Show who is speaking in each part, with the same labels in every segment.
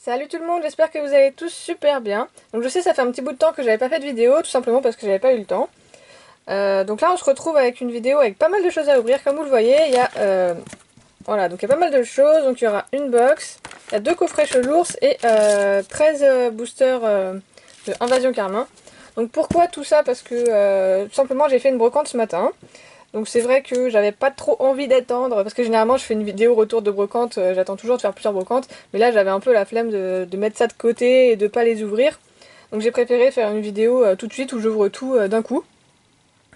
Speaker 1: Salut tout le monde, j'espère que vous allez tous super bien. Donc je sais, ça fait un petit bout de temps que j'avais pas fait de vidéo, tout simplement parce que j'avais pas eu le temps. Donc là on se retrouve avec une vidéo avec pas mal de choses à ouvrir, comme vous le voyez. Voilà, donc il y a pas mal de choses. Donc il y aura une box, il y a 2 coffrets chez l'ours et 13 boosters de Invasion Carmin. Donc pourquoi tout ça? Parce que tout simplement j'ai fait une brocante ce matin. Donc c'est vrai que j'avais pas trop envie d'attendre, parce que généralement je fais une vidéo retour de brocante, j'attends toujours de faire plusieurs brocantes, mais là j'avais un peu la flemme de mettre ça de côté et de pas les ouvrir. Donc j'ai préféré faire une vidéo tout de suite où j'ouvre tout d'un coup.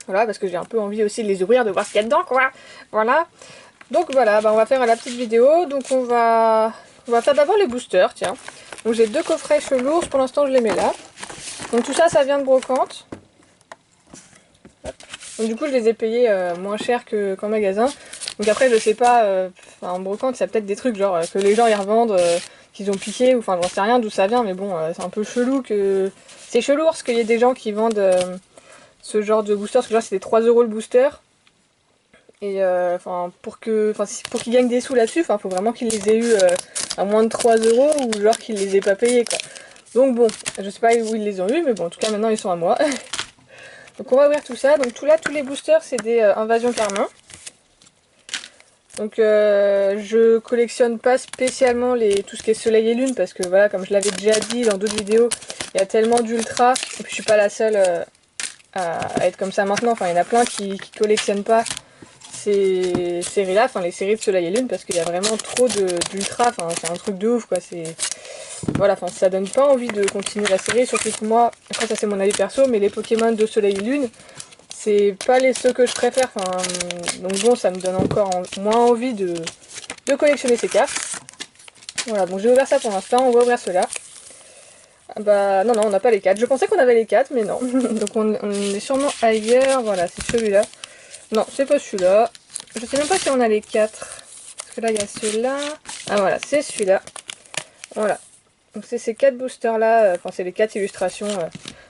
Speaker 1: Voilà, parce que j'ai un peu envie aussi de les ouvrir, de voir ce qu'il y a dedans quoi. Voilà. Donc voilà, bah on va faire la petite vidéo, donc on va faire d'abord les boosters, tiens. Donc j'ai 2 coffrets chez l'ours, pour l'instant je les mets là. Donc tout ça, ça vient de brocante. Donc du coup je les ai payés moins cher qu'en magasin. Donc après je sais pas, en brocante il y a peut-être des trucs genre que les gens y revendent, qu'ils ont piqué, ou enfin j'en sais rien d'où ça vient, mais bon c'est un peu chelou que... C'est chelou parce qu'il y a des gens qui vendent ce genre de booster, parce que genre c'était 3 € le booster. Et pour qu'ils gagnent des sous là-dessus, faut vraiment qu'ils les aient eu à moins de 3 € ou genre qu'ils les aient pas payés quoi. Donc bon, je sais pas où ils les ont eu, mais bon en tout cas maintenant ils sont à moi. Donc on va ouvrir tout ça. Donc tous les boosters c'est des Invasion Carmin. Donc je collectionne pas spécialement tout ce qui est soleil et lune, parce que voilà, comme je l'avais déjà dit dans d'autres vidéos, il y a tellement d'ultra, et puis je suis pas la seule à être comme ça maintenant. Enfin il y en a plein qui collectionnent pas ces séries là, enfin les séries de soleil et lune, parce qu'il y a vraiment trop d'ultra, enfin c'est un truc de ouf quoi. Voilà, enfin ça donne pas envie de continuer la série, surtout que moi, après ça c'est mon avis perso, mais les Pokémon de soleil et lune, c'est pas ceux que je préfère, donc bon, ça me donne encore moins envie de collectionner ces cartes. Voilà, donc j'ai ouvert ça pour l'instant, on va ouvrir ceux-là. Ah bah non, on n'a pas les 4. Je pensais qu'on avait les 4, mais non. Donc on est sûrement ailleurs, voilà, c'est celui-là. Non, c'est pas celui-là. Je sais même pas si on a les 4. Parce que là, il y a celui-là. Ah voilà, c'est celui-là. Voilà. Donc c'est ces 4 boosters-là, enfin c'est les 4 illustrations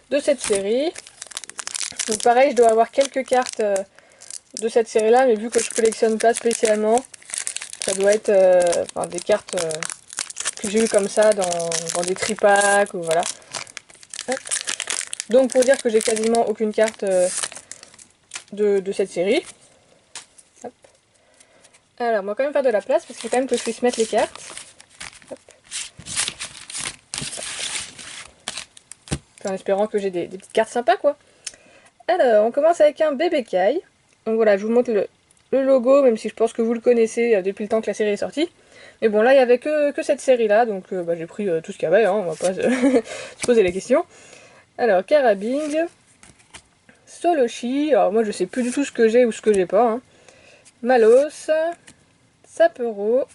Speaker 1: de cette série. Donc pareil, je dois avoir quelques cartes de cette série-là, mais vu que je collectionne pas spécialement, ça doit être des cartes que j'ai eues comme ça dans des tripacks ou voilà. Hop. Donc pour dire que j'ai quasiment aucune carte de cette série. Hop. Alors on va quand même faire de la place, parce qu'il faut quand même que je puisse mettre les cartes. Hop. En espérant que j'ai des petites cartes sympas quoi. Alors on commence avec un bébé Kai. Donc voilà, je vous montre le logo, même si je pense que vous le connaissez depuis le temps que la série est sortie. Mais bon, là, il n'y avait que cette série-là, donc j'ai pris tout ce qu'il y avait, hein, on va pas se poser les questions. Alors, Carabing, Soloshi, alors moi je sais plus du tout ce que j'ai ou ce que j'ai pas. Hein. Malos, Sapero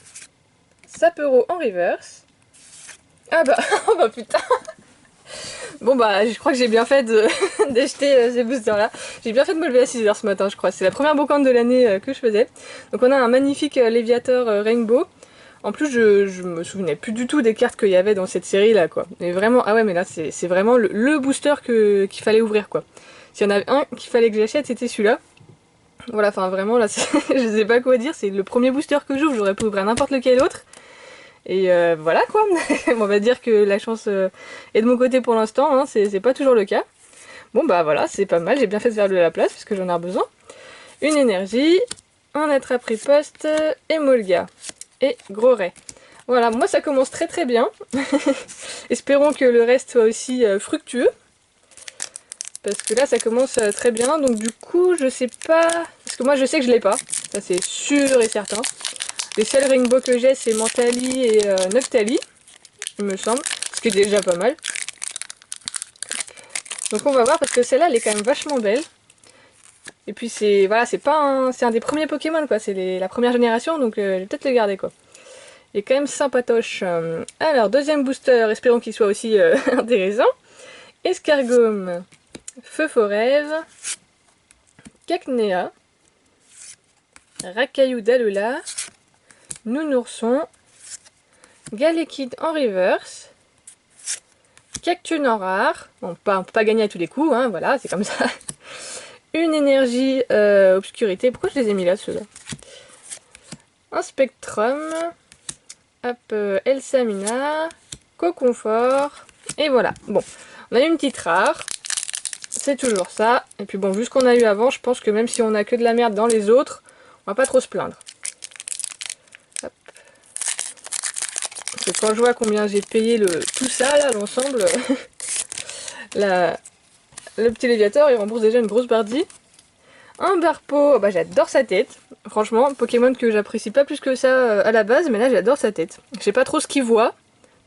Speaker 1: en reverse. Ah bah, oh bah putain. Bon bah, je crois que j'ai bien fait d'acheter ces boosters là. J'ai bien fait de me lever à 6h ce matin, je crois. C'est la première brocante de l'année que je faisais. Donc on a un magnifique Léviator Rainbow. En plus, je me souvenais plus du tout des cartes qu'il y avait dans cette série là quoi. Mais vraiment, ah ouais, mais là c'est vraiment le booster qu'il fallait ouvrir quoi. S'il y en avait un qu'il fallait que j'achète, c'était celui-là. Voilà, enfin vraiment là, je sais pas quoi dire, c'est le premier booster que j'ouvre, j'aurais pu ouvrir n'importe lequel autre. Et voilà quoi, on va dire que la chance est de mon côté pour l'instant, hein. C'est pas toujours le cas. Bon bah voilà, c'est pas mal, j'ai bien fait de faire de la place parce que j'en ai besoin. Une énergie, un attrape-riposte, Emolga et Gros Ray. Voilà, moi ça commence très très bien. Espérons que le reste soit aussi fructueux. Parce que là ça commence très bien, donc du coup je sais pas... Parce que moi je sais que je l'ai pas, ça c'est sûr et certain. Les seuls rainbow que j'ai c'est Mentali et Neftali, il me semble, ce qui est déjà pas mal. Donc on va voir, parce que celle-là elle est quand même vachement belle. Et puis c'est voilà, c'est un des premiers Pokémon quoi, c'est la première génération, donc je vais peut-être le garder quoi. Il est quand même sympatoche. Alors deuxième booster, espérons qu'il soit aussi intéressant. Escargome, Feu Forève, Cacnea, Racaillou d'Alola, Nounourson, Galekid en reverse, Cactune en rare, bon, on peut pas gagner à tous les coups, hein, voilà, c'est comme ça. Une énergie obscurité, pourquoi je les ai mis là ceux-là? Un Spectrum, hop, Elsamina, Coconfort. Et voilà. Bon, on a eu une petite rare. C'est toujours ça. Et puis bon, vu ce qu'on a eu avant, je pense que même si on a que de la merde dans les autres, on va pas trop se plaindre. Hop. Parce que quand je vois combien j'ai payé tout ça, là, l'ensemble, le petit Léviator, il rembourse déjà une grosse bardie. Un Barpo, bah j'adore sa tête. Franchement, Pokémon que j'apprécie pas plus que ça à la base, mais là j'adore sa tête. Je sais pas trop ce qu'il voit,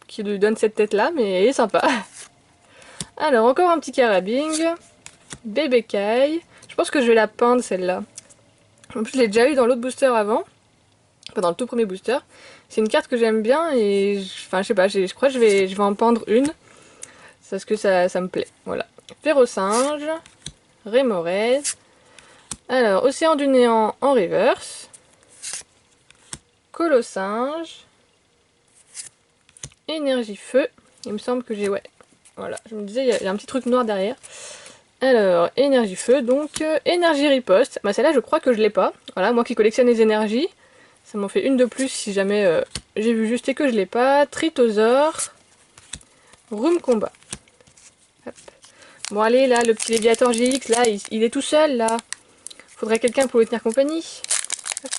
Speaker 1: qui lui donne cette tête là, mais il est sympa. Alors encore un petit Carabing. Bébé Kai. Je pense que je vais la peindre celle-là. En plus je l'ai déjà eu dans l'autre booster avant. Enfin dans le tout premier booster. C'est une carte que j'aime bien et... Enfin je sais pas, je crois que je vais en peindre une. Parce que ça me plaît. Voilà. Férocinge. Rémorez. Alors, Océan du Néant en reverse. Colossinge. Énergie Feu. Il me semble que j'ai... Ouais. Voilà, je me disais, il y a un petit truc noir derrière. Alors, Énergie Feu, donc Énergie Riposte. Bah celle-là, je crois que je l'ai pas. Voilà, moi qui collectionne les énergies. Ça m'en fait une de plus si jamais j'ai vu juste et que je l'ai pas. Tritosaure. Room Combat. Hop. Bon allez, là, le petit Léviator GX, là, il est tout seul, là. Faudrait quelqu'un pour lui tenir compagnie. Hop.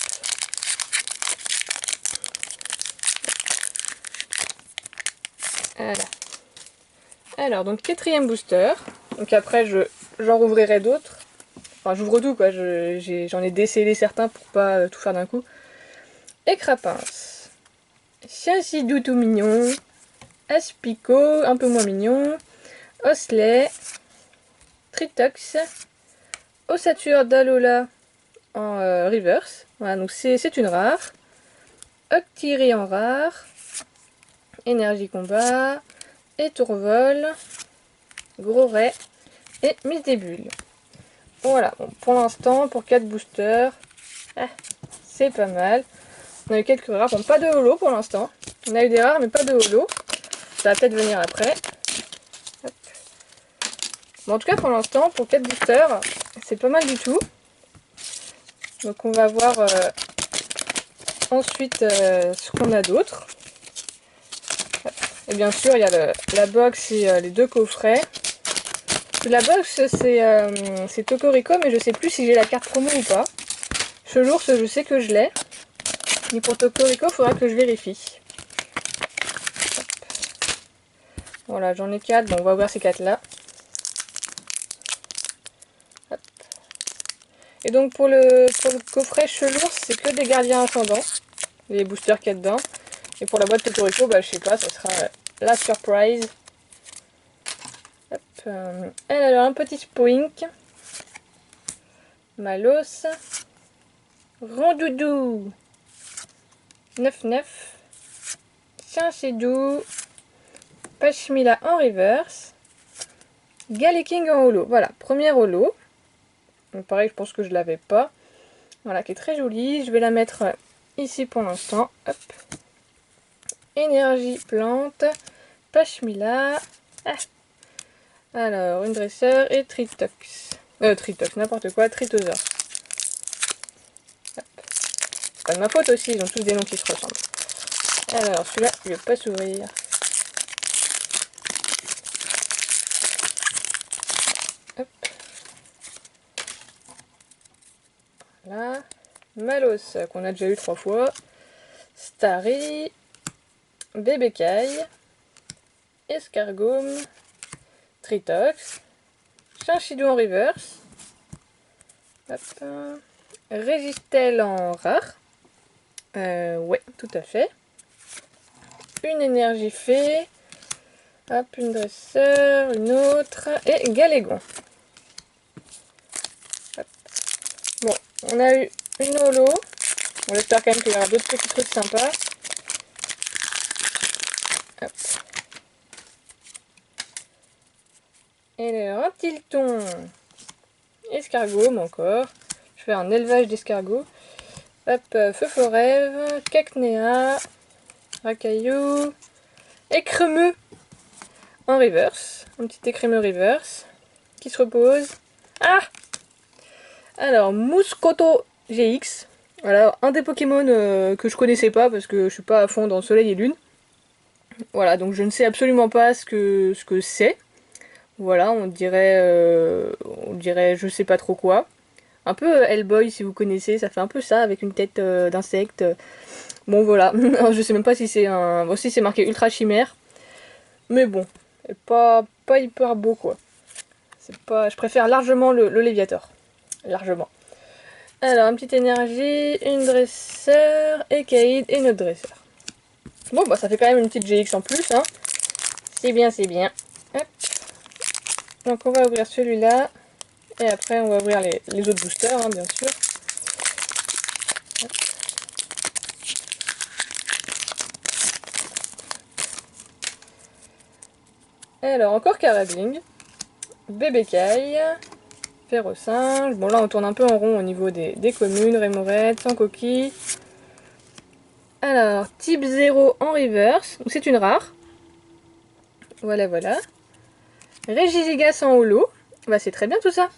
Speaker 1: Voilà. Alors, donc quatrième booster. Donc après, j'en rouvrirai d'autres. Enfin, j'ouvre tout, quoi. J'en ai décellé certains pour pas tout faire d'un coup. Écrapince. Chien-Sidou tout mignon. Aspico, un peu moins mignon. Osley. Tritox. Ossature d'Alola en reverse. Voilà, donc c'est une rare. Octiri en rare. Énergie combat. Étourvol. Gros Ray. Et Miss des Bulles. Voilà, bon, pour l'instant, pour 4 boosters, c'est pas mal. On a eu quelques rares, bon pas de holo pour l'instant. On a eu des rares mais pas de holo. Ça va peut-être venir après. Hop. Bon, en tout cas pour l'instant, pour 4 boosters, c'est pas mal du tout. Donc on va voir ensuite ce qu'on a d'autre. Et bien sûr il y a la box et les 2 coffrets. La box c'est Cocorico mais je sais plus si j'ai la carte promo ou pas. Chelours je sais que je l'ai. Mais pour Cocorico il faudra que je vérifie. Hop. Voilà j'en ai 4, bon on va ouvrir ces 4 là. Hop. Et donc pour le coffret Chelours c'est que des gardiens ascendants. Les boosters qu'il y a dedans. Et pour la boîte Cocorico, bah je sais pas, ça sera la surprise. Hop. Alors un petit Spoink. Malos. Rondoudou. 9-9. Chien-Sidou. Pashmila en reverse. Galeking en holo. Voilà, première holo. Donc pareil, je pense que je l'avais pas. Voilà, qui est très jolie. Je vais la mettre ici pour l'instant. Hop. Énergie plante. Pashmila. Alors, une dresseur et Tritox. Tritox, n'importe quoi, Tritosaure. C'est pas de ma faute aussi, ils ont tous des noms qui se ressemblent. Alors, celui-là, il ne veut pas s'ouvrir. Hop. Voilà. Malos, qu'on a déjà eu 3 fois. Starry. Bébé Kai. Escargome. Tritox. Chien-Sidou en reverse. Hop. Régistel en rare. Ouais, tout à fait. Une énergie fée. Hop, une dresseur, une autre. Et Galégon. Hop. Bon, on a eu une holo. On espère quand même qu'il y aura d'autres petits trucs sympas. Hop. Et alors, un Tilton. Escargot, encore. Je fais un élevage d'escargots. Hop, Feu Forève, Cacnea, Racaillou, Écremeux en reverse. Un petit écremeux reverse qui se repose. Ah! Alors, Mouscoto GX. Voilà, un des Pokémon que je connaissais pas parce que je suis pas à fond dans Soleil et Lune. Voilà, donc je ne sais absolument pas ce que c'est. Voilà, on dirait je sais pas trop quoi. Un peu Hellboy si vous connaissez, ça fait un peu ça avec une tête d'insecte. Bon voilà, je sais même pas si c'est un... Bon, si c'est marqué Ultra Chimère. Mais bon, pas hyper beau quoi. C'est pas... Je préfère largement le Léviator. Largement. Alors, une petite énergie, une dresseur, et Kaïd et notre dresseur. Bon, bah ça fait quand même une petite GX en plus, hein. C'est bien, c'est bien. Hop. Donc on va ouvrir celui-là. Et après on va ouvrir les autres boosters, hein, bien sûr. Hop. Alors encore Carabling. Bébé Caille. Ferrosinge. Bon là on tourne un peu en rond au niveau des communes. Rémorette, sans coquille. Alors, type 0 en reverse. Donc c'est une rare. Voilà, voilà. Régigigas en holo. Bah c'est très bien tout ça.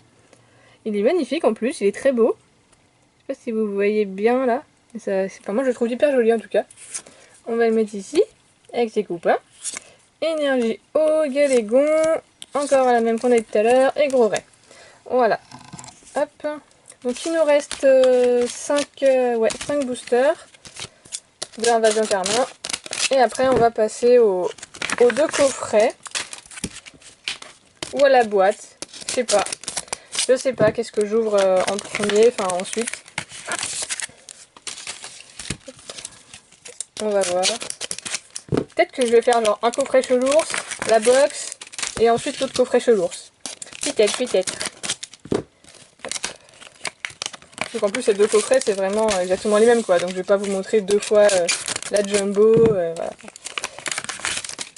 Speaker 1: Il est magnifique en plus, il est très beau. Je sais pas si vous voyez bien là. Enfin, moi je le trouve hyper joli en tout cas. On va le mettre ici, avec ses coupins. Énergie eau, galégon. Encore la même qu'on a eu tout à l'heure. Et gros ray. Voilà. Hop. Donc il nous reste 5 boosters de l'invasion Carmin. Et après on va passer aux 2 coffrets. Ou à la boîte. Je sais pas. Je sais pas qu'est-ce que j'ouvre en premier, enfin ensuite. On va voir. Peut-être que je vais faire genre un coffret chez l'ours, la box, et ensuite l'autre coffret chez l'ours. Peut-être, peut-être. Donc en plus ces 2 coffrets c'est vraiment exactement les mêmes quoi, donc je vais pas vous montrer 2 fois la jumbo, voilà.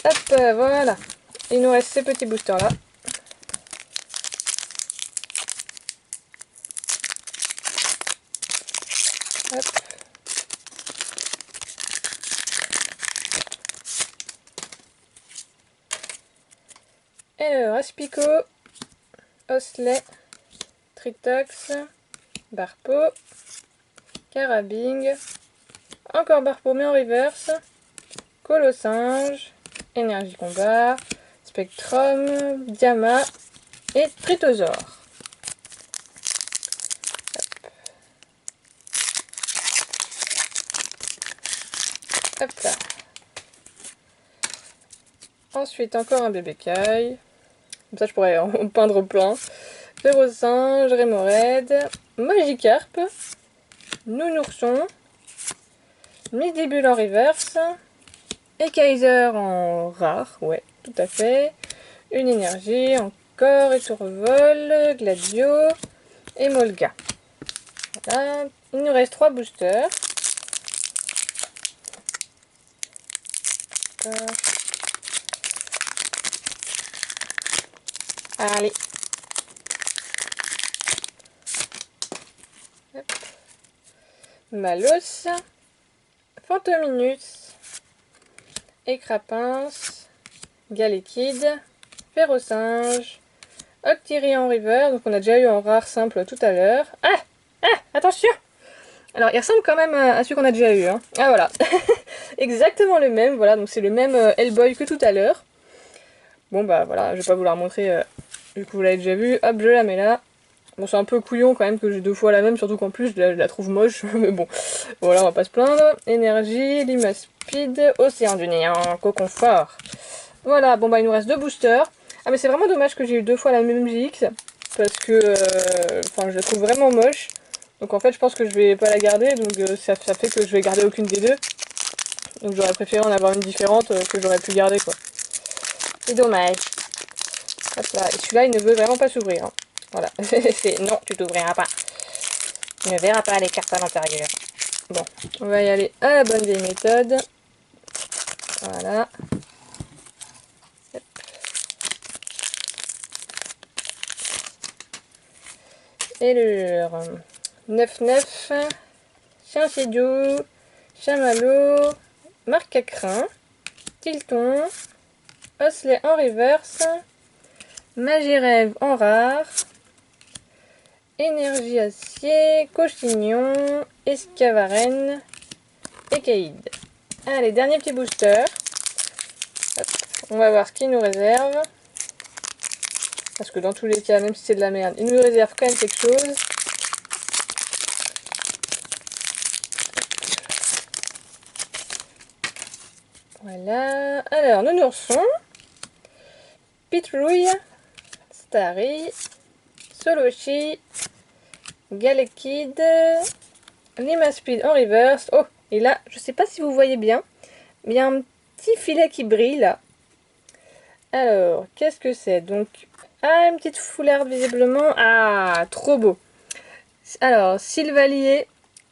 Speaker 1: Hop, voilà. Il nous reste ces petits boosters là. Hop. Alors, Aspico, Osley, Tritox, Barpo, Carabing, encore Barpo mais en reverse, Colossinge, Énergie Combat, Spectrum, Diama et Tritosaure. Hop là. Ensuite, encore un bébé caille. Comme ça, je pourrais en peindre plein. Ferrosinge, Rémorède, Magikarp, Nounourson, Midibule en reverse, et Kaiser en rare, ouais, tout à fait. Une énergie, encore, Étourvol, Gladio et Molga. Voilà. Il nous reste 3 boosters. Allez. Hop. Malos, Fantominus, Écrapince, Galekid, Ferrosinge, Octiri en river, donc on a déjà eu en rare simple tout à l'heure. Attention! Alors il ressemble quand même à celui qu'on a déjà eu, hein. Ah voilà, exactement le même, voilà, donc c'est le même Hellboy que tout à l'heure. Bon bah voilà, je vais pas vous la remontrer vu que vous l'avez déjà vu. Hop, je la mets là. Bon, c'est un peu couillon quand même que j'ai 2 fois la même, surtout qu'en plus je la trouve moche, mais bon, voilà, on va pas se plaindre. Énergie, Limaspeed, Océan du Néant, Cocon Fort. Voilà, bon bah il nous reste 2 boosters. Ah mais c'est vraiment dommage que j'ai eu 2 fois la même GX, parce que, enfin je la trouve vraiment moche. Donc en fait je pense que je vais pas la garder, donc ça fait que je vais garder aucune des 2. Donc j'aurais préféré en avoir une différente que j'aurais pu garder quoi. C'est dommage. Hop là, et celui-là il ne veut vraiment pas s'ouvrir, hein. Voilà, c'est non, tu t'ouvriras pas. Tu ne verras pas les cartes à l'intérieur. Bon, on va y aller à la bonne vieille méthode. Voilà. Hop. Et le 9-9, Chincédiou, Chamallow, Marcacrin, Tilton, Osley en reverse, Magirève en rare, Énergie acier, Cochignon, Escavarenne et Caïd. Allez, dernier petit booster. On va voir ce qu'il nous réserve. Parce que dans tous les cas, même si c'est de la merde, il nous réserve quand même quelque chose. Voilà. Alors, Nounourson, Pitrouille, Starry, Soloshi, Galekid, Limaspeed en reverse. Oh, et là, je sais pas si vous voyez bien, mais il y a un petit filet qui brille là. Alors, qu'est-ce que c'est? Donc, ah, une petite foularde visiblement. Ah, trop beau. Alors, Sylvalier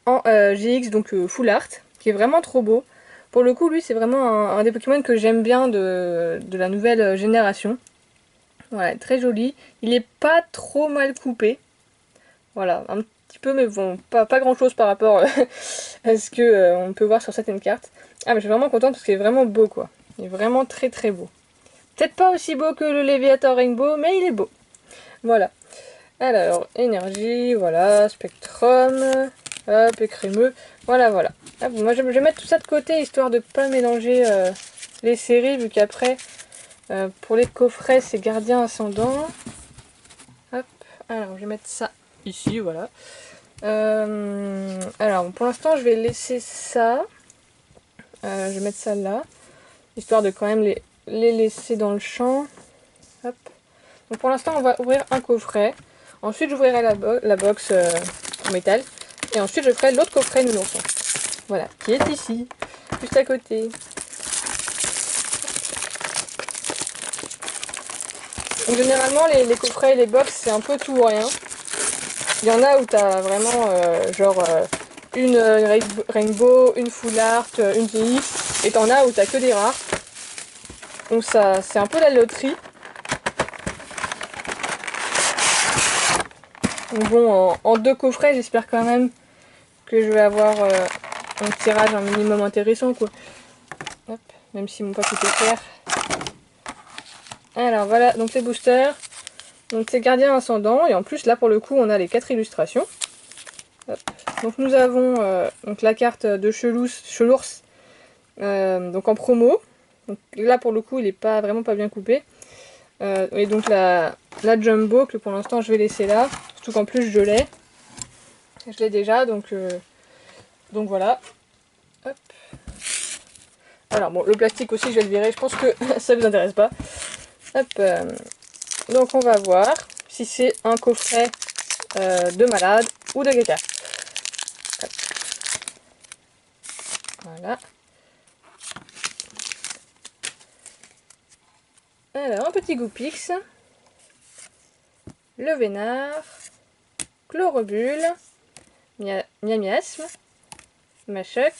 Speaker 1: en GX, donc full art, qui est vraiment trop beau. Pour le coup, lui, c'est vraiment un des Pokémon que j'aime bien de la nouvelle génération. Voilà, très joli. Il est pas trop mal coupé. Voilà, un petit peu, mais bon, pas grand chose par rapport à ce que on peut voir sur certaines cartes. Ah, mais je suis vraiment contente parce qu'il est vraiment beau, quoi. Il est vraiment très très beau. Peut-être pas aussi beau que le Léviator Rainbow, mais il est beau. Voilà. Alors, énergie, voilà, spectrum, hop, écrémeux, voilà, voilà. Ah, bon, moi, je vais mettre tout ça de côté, histoire de pas mélanger les séries, vu qu'après, pour les coffrets, c'est gardien ascendant. Hop, alors, je vais mettre ça ici, voilà. Alors, pour l'instant, je vais laisser ça. Je vais mettre ça là, histoire de quand même les laisser dans le champ. Hop. Donc, pour l'instant, on va ouvrir un coffret. Ensuite, j'ouvrirai la box en métal. Et ensuite, je ferai l'autre coffret Nounourson. Voilà, qui est ici, juste à côté. Donc, généralement, les coffrets et les box, c'est un peu tout ou rien. Il y en a où tu as vraiment, une Rainbow, une Full Art, une GX. Et t'en as où tu que des rares. Donc, ça, c'est un peu la loterie. Donc bon, en deux coffrets, j'espère quand même que je vais avoir un tirage un minimum intéressant, quoi. Hop, même s'ils m'ont pas coûté cher. Alors voilà, donc les boosters. Donc c'est gardien ascendant. Et en plus, là pour le coup, on a les 4 illustrations. Hop. Donc nous avons donc la carte de Chelours donc en promo. Donc là pour le coup, il est vraiment pas bien coupé. Et donc la Jumbo, que pour l'instant je vais laisser là. Surtout qu'en plus je l'ai. Je l'ai déjà, donc voilà. Hop. Alors bon, le plastique aussi, je vais le virer. Je pense que ça ne vous intéresse pas. Hop. Donc on va voir si c'est un coffret de malade ou de caca. Hop. Voilà. Alors un petit Goupix. Le Vénard. Chlorobule. Miasme. Machoc.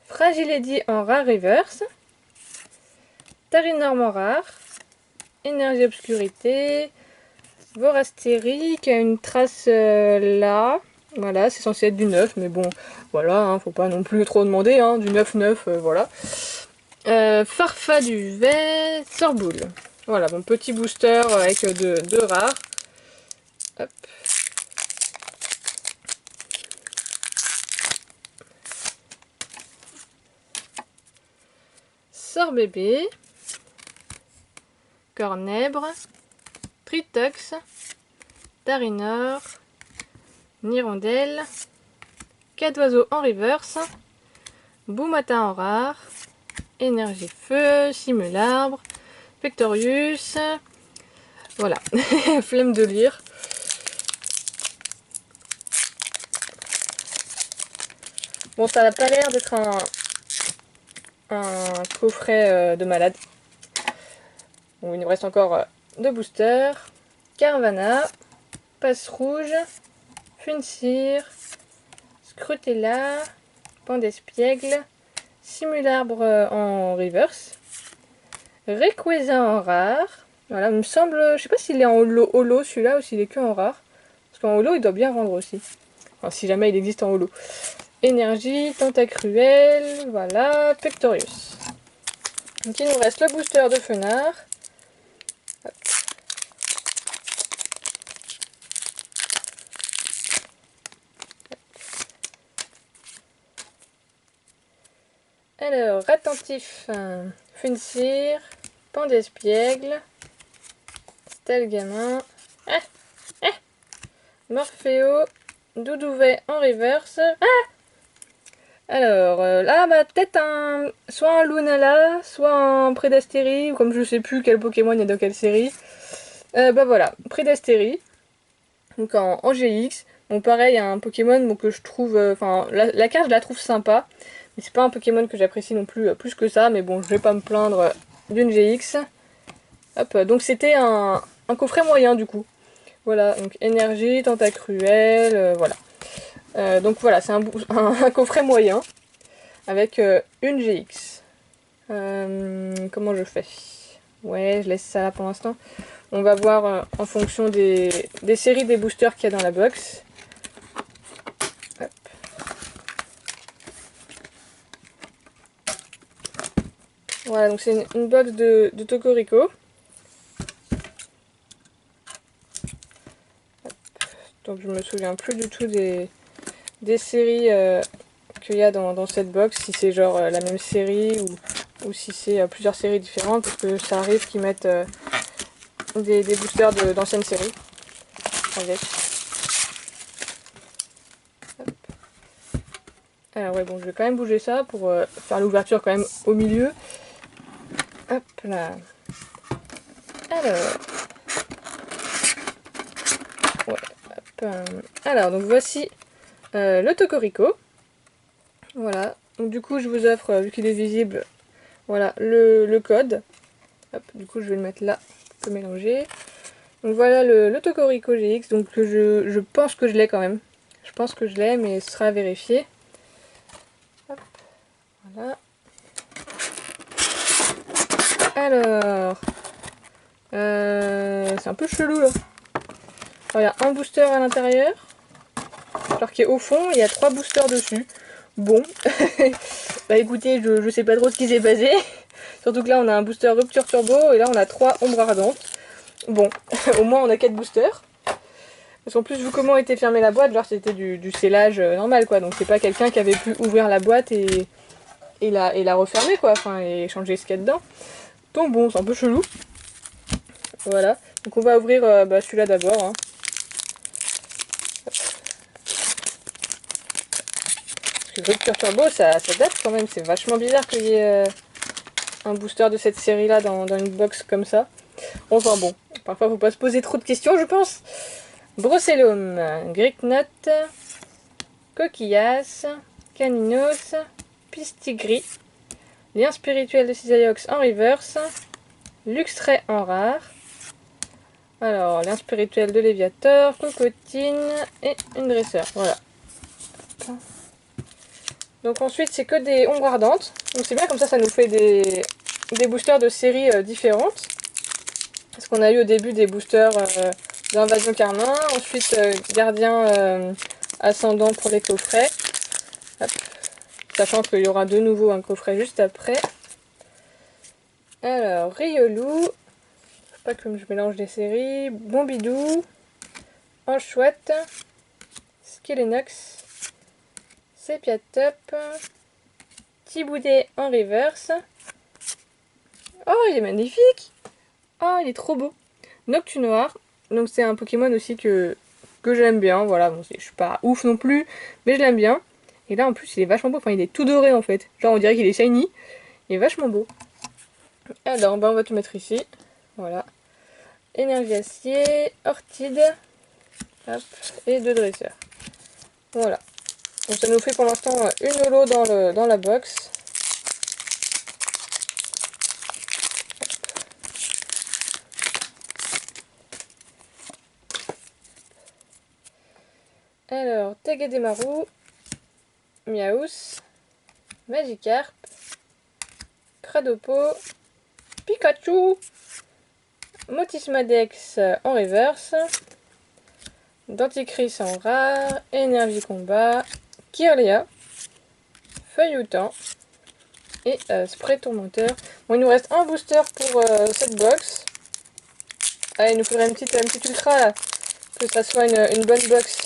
Speaker 1: Fragiledy en rare reverse. Tarinorm en rare. Énergie obscurité. Vorastérie qui a une trace là. Voilà, c'est censé être du 9, mais bon, voilà, hein, faut pas non plus trop demander, hein, du 9-9, voilà. Farfaduvet, Sorboule. Voilà, bon, petit booster avec deux rares. Hop. Sorbébé. Cornèbre. Tritox. Tarinor. Nirondelle. 4 oiseaux en reverse. Boumata en rare. Énergie feu. Simularbre. Pectorius. Voilà. Flemme de lire. Bon, ça n'a pas l'air d'être un coffret de malade. Bon, il nous reste encore 2 boosters. Carvana. Passe rouge. Funsir. Scrutella. Pandespiègle. Simularbre en reverse. Rayquaza en rare. Voilà, il me semble, je sais pas s'il est en holo celui-là ou s'il est que en rare. Parce qu'en holo, il doit bien vendre aussi. Enfin, si jamais il existe en holo. Énergie, Tentacruel, voilà, Pectorius. Donc il nous reste le booster de Fenard. Hop. Alors, attentif, Funsir, Pandespiègle, Stelgamin, Morpheo, Doudouvet en reverse. Alors, là, bah, peut-être soit un Lunala, soit un Prédastérie, ou comme je sais plus quel Pokémon il y a dans quelle série. Bah voilà, Prédastérie, donc en GX. Bon, pareil, un Pokémon que je trouve... Enfin, la carte, je la trouve sympa. Mais c'est pas un Pokémon que j'apprécie non plus plus que ça. Mais bon, je vais pas me plaindre d'une GX. Hop, donc c'était un coffret moyen, du coup. Voilà, donc énergie, tentacruel, voilà. Donc voilà, c'est un coffret moyen. Avec une GX. Comment je fais? Ouais, je laisse ça là pour l'instant. On va voir en fonction des séries des boosters qu'il y a dans la box. Hop. Voilà, donc c'est une box de Tocorico. Hop. Donc je me souviens plus du tout des séries qu'il y a dans cette box. Si c'est genre la même série ou si c'est plusieurs séries différentes. Parce que ça arrive qu'ils mettent des boosters d'anciennes séries. Avec. Alors ouais, bon, je vais quand même bouger ça pour faire l'ouverture quand même au milieu. Hop là. Alors. Ouais, hop. Alors, donc voici le Tocorico. Voilà. Donc du coup, je vous offre, vu qu'il est visible, voilà, le code. Hop, du coup, je vais le mettre là. On peut mélanger. Donc voilà le Tocorico GX. Donc je pense que je l'ai quand même. Je pense que je l'ai, mais ce sera à vérifier. Hop. Voilà. Alors, c'est un peu chelou là. Alors, il y a un booster à l'intérieur, alors qui est au fond, il y a 3 boosters dessus. Bon, bah écoutez, je sais pas trop ce qui s'est passé. Surtout que là on a un booster rupture turbo et là on a 3 ombres ardentes. Bon, au moins on a 4 boosters. Parce qu'en plus, vu comment était fermée la boîte, genre c'était du scellage normal quoi. Donc c'est pas quelqu'un qui avait pu ouvrir la boîte et la refermer quoi, enfin et changer ce qu'il y a dedans. Donc bon, c'est un peu chelou. Voilà, donc on va ouvrir celui-là d'abord. Hein. Parce que Rupture Turbo, ça date quand même, c'est vachement bizarre qu'il y ait un booster de cette série-là dans une box comme ça. Enfin bon, parfois faut pas se poser trop de questions, je pense. Brocellum, Gricknot, Coquillas, Caninos, Pistigris, Lien spirituel de Cisaillux en reverse, Luxray en rare. Alors, lien spirituel de Léviator, Cocotine et une dresseur. Voilà. Donc ensuite, c'est que des ombres ardentes. Donc c'est bien, comme ça nous fait des boosters de séries différentes. Parce qu'on a eu au début des boosters d'invasion carmin. Ensuite, gardien ascendant pour les coffrets. Hop. Sachant qu'il y aura de nouveau un coffret juste après. Alors, Riolou. Pas que je mélange des séries. Bombidou. Anchouette. Skellenox. Sepiatop. Thiboudet en reverse. Oh, il est magnifique! Oh, il est trop beau! Noctunoir. Donc c'est un Pokémon aussi que j'aime bien. Voilà, bon, je suis pas ouf non plus, mais je l'aime bien. Et là, en plus, il est vachement beau. Enfin, il est tout doré, en fait. Genre, on dirait qu'il est shiny. Il est vachement beau. Alors, on va tout mettre ici. Voilà. Énergie acier, orchide. Hop. Et 2 dresseurs. Voilà. Donc ça nous fait pour l'instant une holo dans la box. Alors, Togedemaru, Miaus, Magikarp, Cradopo, Pikachu, Motismadex en reverse, Denticris en rare, Énergie combat, Kirlia, Feuilloutant et Spray tourmenteur. Bon, il nous reste un booster pour cette box. Ah, il nous faudrait une petite ultra là, que ça soit une bonne box.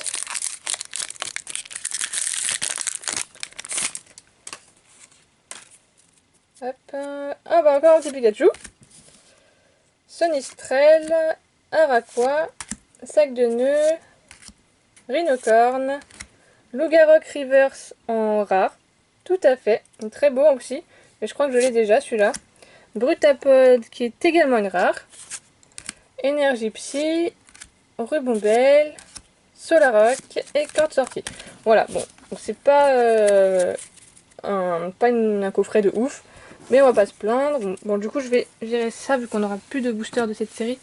Speaker 1: Hop. Ah bah encore un petit Pikachu. Sonistrel, Araquois, Sac de nœuds, Rhinocorn, Lougarok Reverse en rare, tout à fait, très beau aussi, mais je crois que je l'ai déjà celui-là. Brutapod qui est également une rare, Énergie Psy, Rubombelle, Solarock et corde sortie. Voilà, bon, c'est pas, un coffret de ouf, mais on va pas se plaindre. Bon, du coup, je vais virer ça vu qu'on n'aura plus de booster de cette série.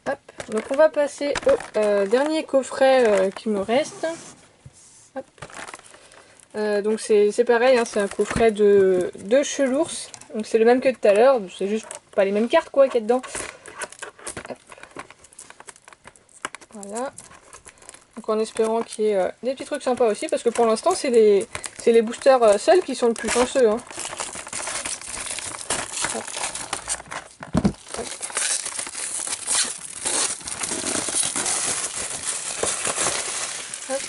Speaker 1: Hop. Donc, on va passer au dernier coffret qui me reste. Hop. Donc, c'est pareil, hein, c'est un coffret de Chelours. Donc, c'est le même que tout à l'heure, c'est juste pas les mêmes cartes quoi qu'il y a dedans. Hop. Voilà. Donc en espérant qu'il y ait des petits trucs sympas aussi, parce que pour l'instant c'est les boosters seuls qui sont le plus chanceux. Hein. Hop. Hop. Hop.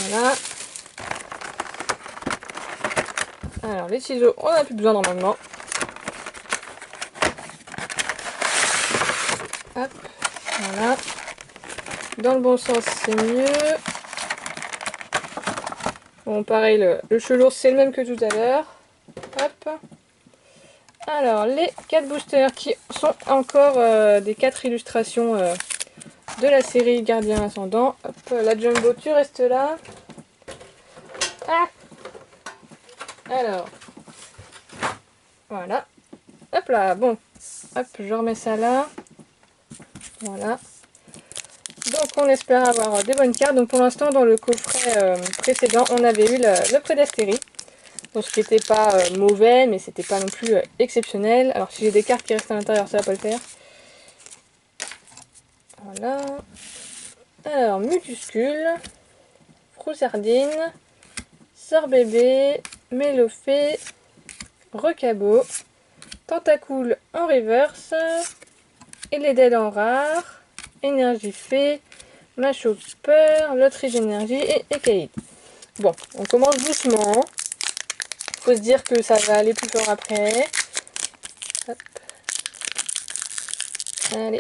Speaker 1: Voilà. Alors les ciseaux, on n'a plus besoin normalement. Hop. Voilà. Dans le bon sens, c'est mieux. Bon, pareil, le chelours, c'est le même que tout à l'heure. Hop. Alors, les 4 boosters qui sont encore des 4 illustrations de la série Gardien Ascendant. Hop, la Jumbo, tu restes là. Ah. Alors. Voilà. Hop là, bon. Hop, je remets ça là. Voilà. Donc on espère avoir des bonnes cartes. Donc pour l'instant dans le coffret précédent on avait eu le Prédastérie. Donc ce qui n'était pas mauvais mais c'était pas non plus exceptionnel. Alors si j'ai des cartes qui restent à l'intérieur ça va pas le faire. Voilà. Alors Mutuscule, Froussardine, Sorbébé, Mélophée, Recabot, Tentacool en reverse, Eledel en rare, Énergie Fée, Machopper, Loterie d'énergie et Ekaïd. Bon, on commence doucement. Faut se dire que ça va aller plus fort après. Hop. Allez.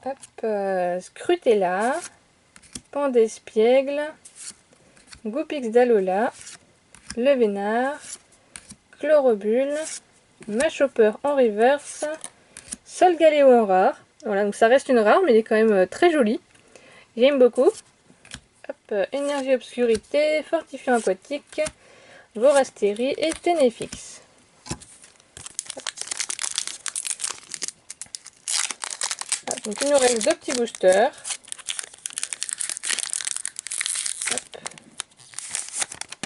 Speaker 1: Hop. Scrutella, Pandespiègle, Goupix d'Alola, Le Vénard, Chlorobule, Machopper en reverse, Solgaleo en rare. Voilà, donc ça reste une rare, mais il est quand même très joli. J'aime beaucoup. Hop, énergie obscurité, fortifiant aquatique, Vorastérie et Ténéfix. Hop, donc il nous reste 2 petits boosters. Hop.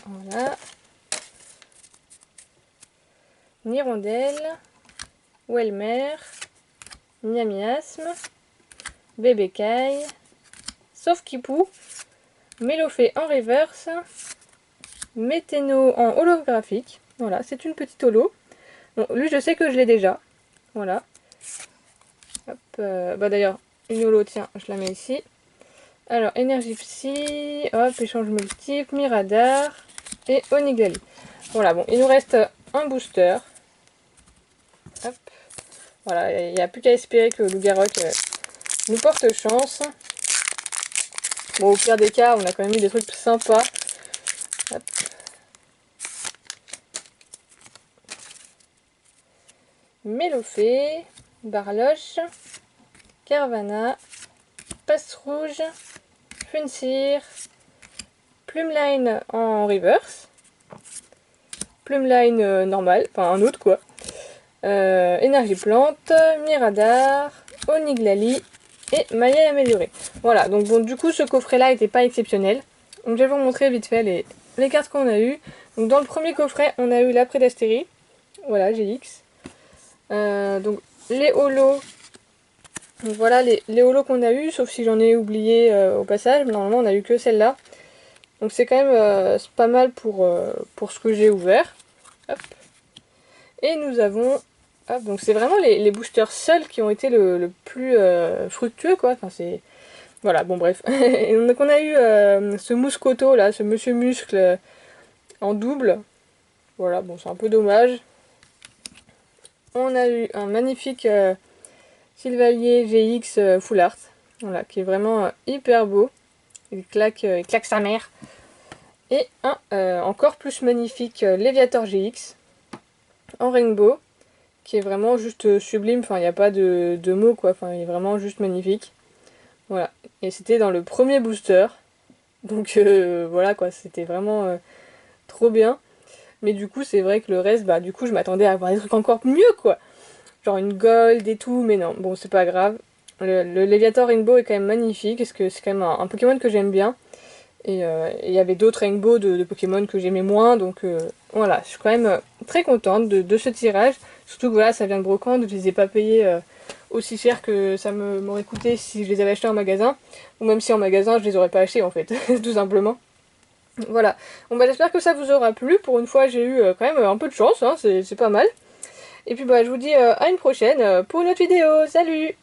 Speaker 1: Voilà. Nirondelle, Welmer, Miamiasme, Bébécaille, Sauf-Kipou, Mélophée en reverse, Météno en holographique. Voilà, c'est une petite holo. Bon, lui je sais que je l'ai déjà. Voilà. Hop, bah d'ailleurs, une holo, tiens, je la mets ici. Alors, énergie psy, hop, échange multiple, Miradar et Onigali. Voilà, bon, il nous reste un booster. Hop. Voilà, il n'y a plus qu'à espérer que Lougarok nous porte chance. Bon, au pire des cas, on a quand même eu des trucs sympas. Hop. Mélophée, Barloche, Carvana, Passe Rouge, Funsir, Plumeline en reverse, Plumeline normal, enfin un autre quoi, Énergie Plante, Miradar, Oniglali et Maille améliorée. Voilà, donc bon, du coup ce coffret là n'était pas exceptionnel. Donc je vais vous montrer vite fait les cartes qu'on a eues. Donc dans le premier coffret on a eu la Prédastérie, voilà GX. Donc les holos, donc voilà les holos qu'on a eu, sauf si j'en ai oublié au passage, mais normalement on a eu que celle-là. Donc c'est quand même pas mal pour ce que j'ai ouvert. Hop. Et nous avons, hop, donc c'est vraiment les boosters seuls qui ont été le plus fructueux quoi. Enfin c'est, voilà, bon bref. Et donc on a eu ce Mouscoto là, ce Monsieur Muscle en double. Voilà, bon c'est un peu dommage. on a eu un magnifique Sylvalier GX Full Art, voilà, qui est vraiment hyper beau. Il claque sa mère. Et un encore plus magnifique Léviator GX en rainbow, qui est vraiment juste sublime, enfin il n'y a pas de mots quoi, enfin il est vraiment juste magnifique. Voilà, et c'était dans le premier booster, donc voilà quoi, c'était vraiment trop bien. Mais du coup c'est vrai que le reste, bah du coup je m'attendais à avoir des trucs encore mieux quoi. Genre une gold et tout, mais non, bon c'est pas grave. Le Léviator Rainbow est quand même magnifique, parce que c'est quand même un Pokémon que j'aime bien. Et il y avait d'autres Rainbow de Pokémon que j'aimais moins, donc voilà, je suis quand même très contente de ce tirage. Surtout que voilà, ça vient de Brocante, je les ai pas payés aussi cher que ça m'aurait coûté si je les avais achetés en magasin. Ou même si en magasin je les aurais pas achetés en fait, tout simplement. Voilà, bon bah j'espère que ça vous aura plu. Pour une fois j'ai eu quand même un peu de chance, hein, c'est pas mal. Et puis bah je vous dis à une prochaine pour une autre vidéo, salut!